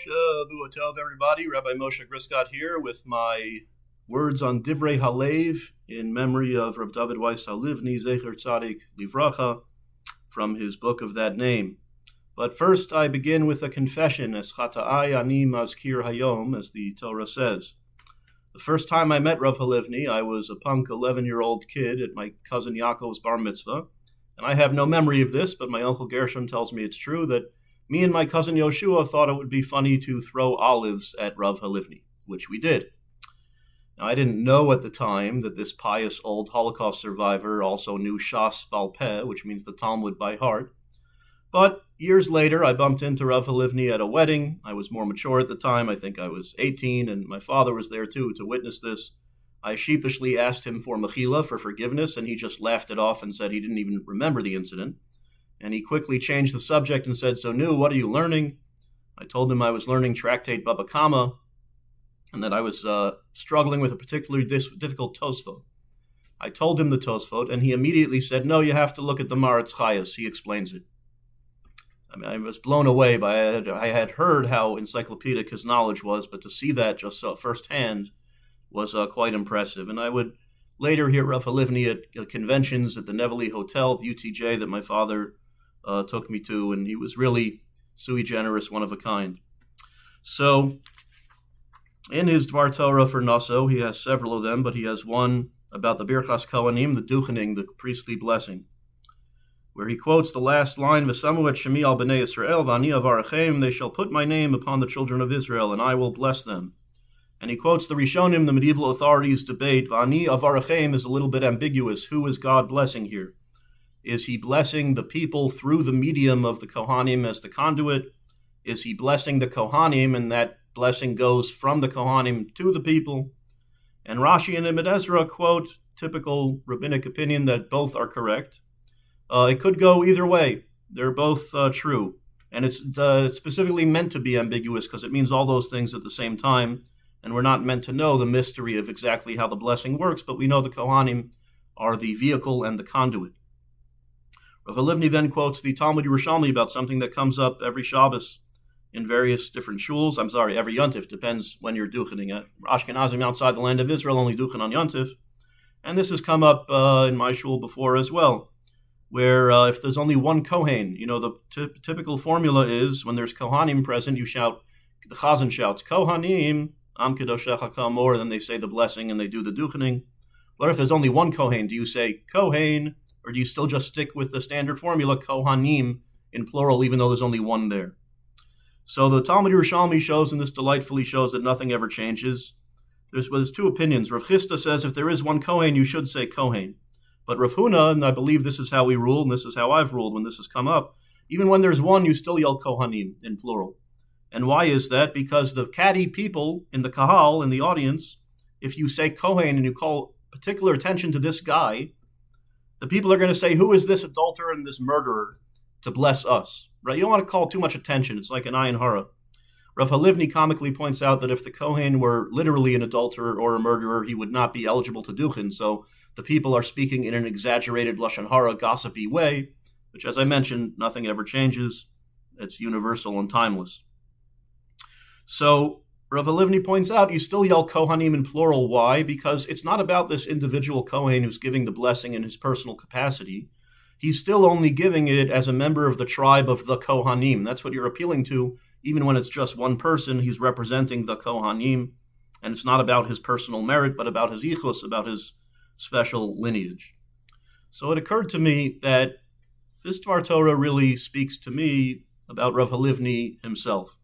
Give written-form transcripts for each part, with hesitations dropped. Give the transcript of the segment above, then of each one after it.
Shavua Tov, everybody. Rabbi Moshe Grussgott here with my words on Divrei Halev in memory of Rav David Weiss Halivni, Zecher Tzadik Livracha, from his book of that name. But first I begin with a confession, Es Chata'ai Ani Mazkir Hayom, as the Torah says. The first time I met Rav Halivni, I was a punk 11-year-old kid at my cousin Yaakov's bar mitzvah, and I have no memory of this, but my uncle Gershom tells me it's true, that me and my cousin Yoshua thought it would be funny to throw olives at Rav Halivni, which we did. Now, I didn't know at the time that this pious old Holocaust survivor also knew Shas Bal Peh, which means the Talmud by heart. But years later, I bumped into Rav Halivni at a wedding. I was more mature at the time. I think I was 18, and my father was there too to witness this. I sheepishly asked him for mechila, for forgiveness, and he just laughed it off and said he didn't even remember the incident. And he quickly changed the subject and said, "So, Nu, what are you learning?" I told him I was learning Tractate Baba Kama, and that I was struggling with a particularly difficult Tosfot. I told him the Tosfot, and he immediately said, "No, you have to look at the Maritz Chayas. He explains it." I mean, I was blown away by it. I had heard how encyclopedic his knowledge was, but to see that just firsthand was quite impressive. And I would later hear Rav Halivni at conventions at the Nevele Hotel, the UTJ, that my father took me to, and he was really sui generis, one of a kind. So, in his Dvar Torah for Naso, he has several of them, but he has one about the Birchas Kohanim, the duchening, the priestly blessing, where he quotes the last line, "V'samu et shemi al b'nei Yisrael, v'ani avarachem, they shall put my name upon the children of Israel, and I will bless them." And he quotes the Rishonim, the medieval authorities' debate. V'ani avarachem is a little bit ambiguous. Who is God blessing here? Is he blessing the people through the medium of the Kohanim as the conduit? Is he blessing the Kohanim, and that blessing goes from the Kohanim to the people? And Rashi and Ibn Ezra quote typical rabbinic opinion that both are correct. It could go either way. They're both true. And it's specifically meant to be ambiguous because it means all those things at the same time. And we're not meant to know the mystery of exactly how the blessing works, but we know the Kohanim are the vehicle and the conduit. Rav Halivni then quotes the Talmud Yerushalmi about something that comes up every Shabbos in various different shuls. Every Yontif, depends when you're duchening at. Ashkenazim outside the land of Israel only duchen on Yontif. And this has come up in my shul before as well, where if there's only one Kohen, the typical formula is when there's Kohanim present, you shout, the Chazan shouts, Kohanim, Am Kedoshecha Kamor, then they say the blessing and they do the duchening. What if there's only one Kohen? Do you say Kohen, or do you still just stick with the standard formula, Kohanim, in plural, even though there's only one there? So the Talmud Yerushalmi shows, and this delightfully shows, that nothing ever changes. There's two opinions. Rav Chisda says if there is one Kohen, you should say Kohen. But Rav Huna, and I believe this is how we rule, and this is how I've ruled when this has come up, even when there's one, you still yell Kohanim in plural. And why is that? Because the catty people in the kahal, in the audience, if you say Kohen and you call particular attention to this guy, the people are going to say, who is this adulterer and this murderer to bless us? Right? You don't want to call too much attention. It's like an ayin hara. Rav Halivni comically points out that if the Kohen were literally an adulterer or a murderer, he would not be eligible to duchen. So the people are speaking in an exaggerated lashon hara, gossipy way, which, as I mentioned, nothing ever changes. It's universal and timeless. So Rav Halivni points out you still yell Kohanim in plural. Why? Because it's not about this individual Kohen who's giving the blessing in his personal capacity. He's still only giving it as a member of the tribe of the Kohanim. That's what you're appealing to. Even when it's just one person, he's representing the Kohanim. And it's not about his personal merit, but about his yichus, about his special lineage. So it occurred to me that this Dvar Torah really speaks to me about Rav Halivni himself.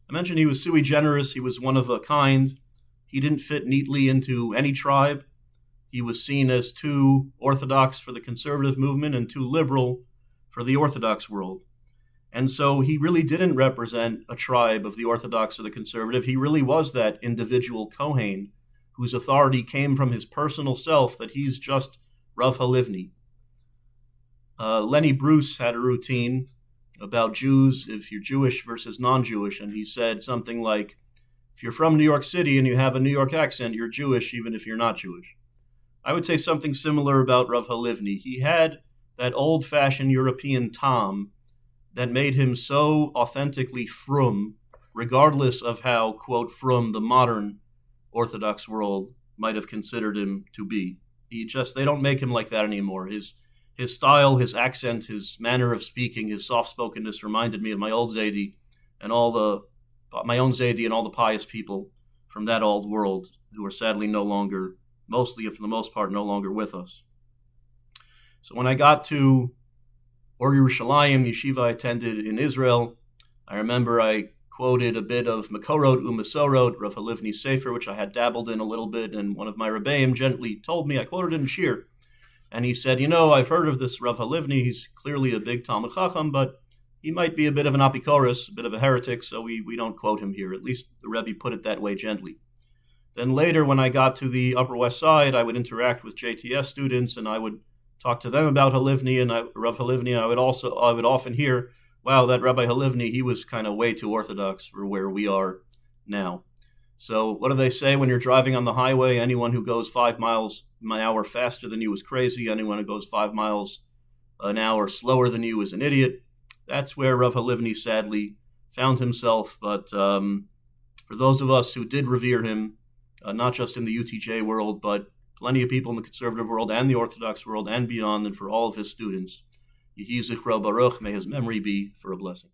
I mentioned he was sui generis, he was one of a kind. He didn't fit neatly into any tribe. He was seen as too orthodox for the conservative movement and too liberal for the orthodox world. And so he really didn't represent a tribe of the orthodox or the conservative. He really was that individual Kohen whose authority came from his personal self, that he's just Rav Halivni. Lenny Bruce had a routine about Jews, if you're Jewish versus non-Jewish, and he said something like, if you're from New York City and you have a New York accent, you're Jewish even if you're not Jewish. I would say something similar about Rav Halivni. He had that old-fashioned European tom that made him so authentically frum regardless of how, quote, from the modern Orthodox world might have considered him to be. They don't make him like that anymore. His style, his accent, his manner of speaking, his soft-spokenness reminded me of my old Zaidi and all the pious people from that old world who are sadly no longer, mostly and for the most part, no longer with us. So when I got to Or Yerushalayim, yeshiva I attended in Israel, I remember I quoted a bit of Makorot Umasorot, Rav Halivni's Sefer, which I had dabbled in a little bit, and one of my Rebbeim gently told me, I quoted it in Shir, and he said, I've heard of this Rav Halivni, he's clearly a big Talmud Chacham, but he might be a bit of an apikoros, a bit of a heretic, so we don't quote him here. At least the Rebbe put it that way gently. Then later, when I got to the Upper West Side, I would interact with JTS students, and I would talk to them about Halivni and Rav Halivni, and I would often hear, wow, that Rabbi Halivni, he was kind of way too orthodox for where we are now. So what do they say when you're driving on the highway? Anyone who goes 5 miles an hour faster than you is crazy. Anyone who goes 5 miles an hour slower than you is an idiot. That's where Rav Halivni sadly found himself. But for those of us who did revere him, not just in the UTJ world, but plenty of people in the conservative world and the Orthodox world and beyond, and for all of his students, Yehi Zichro Baruch, may his memory be for a blessing.